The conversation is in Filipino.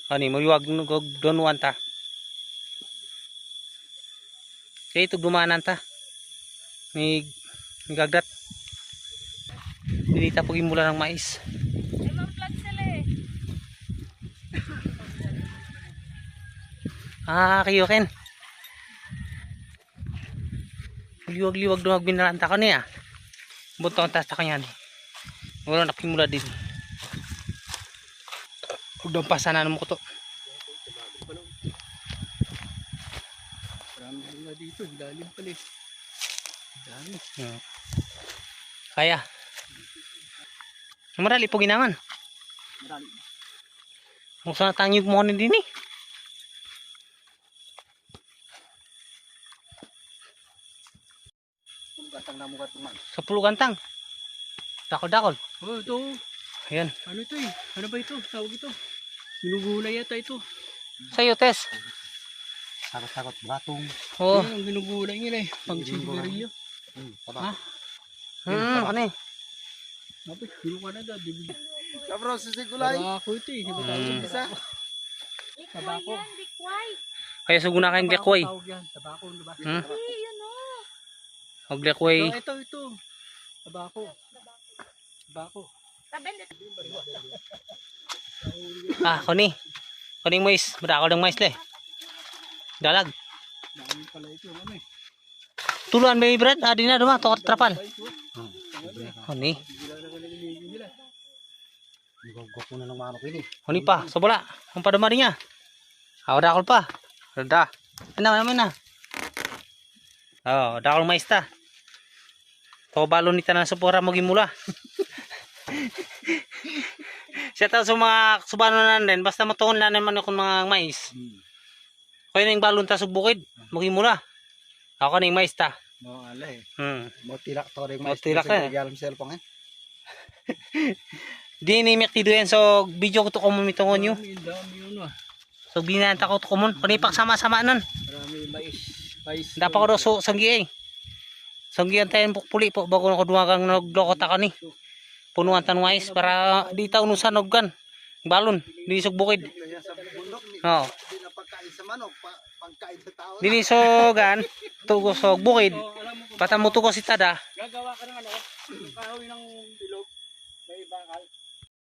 Ani muriwag don wanta. Kaya ito dumanan ta. May gagdat. Dinita pag imula ng mais. Ay, mag-vlog sila eh. Kayo ken. Liwag-liwag doon magbinaranta ka niya. Buntong taas ta kanya ni. Wala nakimula din. Huwag doon pasanan mo ko to. Marami nga dito, lalim pala eh. Dami. Kaya. Marali po ginangan. Marami. Kung saan tanyog mo din eh. Gatang na mo gatang. Sa pulo gantang. Dakol-dakol. Oh, ito. Ayan. Ano ito eh? Ano ba ito? Tawag ito. Ginugulay yata ito. Sa'yo, Tess. Takot-takot batong. Oo. Ang ginugulay nila eh. Pang sigariyo. Ha? Ano eh? Mapit, gino ka na da. Kabro, sisigulay. Tabako ito eh. Diba tawag isa? Likway yan, likway. Kaya suguna kayong lekway. Tawag yan. Tabako, diba? Hindi, yun o. Huwag lekway. Ito. Tabako. Tabako. Tabi, Kuni. Kuning mais. Madakol ng mais le. Dalag. Dami pala ito. Ano eh? Tuluan baby bread. Di na duma. Tokot trapal. Kuni. Gagawin ko na ng manok ini. Kuni pa. Sobala. Ang padama niya. Dakol pa. Rada. Ano na. Dakol mais ta. To balon ni tanan supora mo gimula. Siya tao sa mga subano na din. Basta matuon na naman akong mga mais. Kaya na yung balon ta sa bukid. Magimula. Ako na yung mais ta. No, alay. Mo tilak to ring tilak na. Galam cellphone eh. Di ni mektido yan. So video ko to kumon mitongon nyo. Dami yun ah. So binanta ko to kumon. Kunipak sama-sama nun. Marami mais. Dapat ko daw sanggi eh. Sanggihan tayo puli po. Bago na ko dumagang naglokot ako ni. Punuan tan mais para di taon usan ogkan. Balon. Di sug bukid. Sa bundok ni. Oo. Di na pagkain sa manok, pagkain sa tao. Dili sogan. Tugos og bukid. Patamuto ko si tada. Gagawa ka ng ano, kahoy ng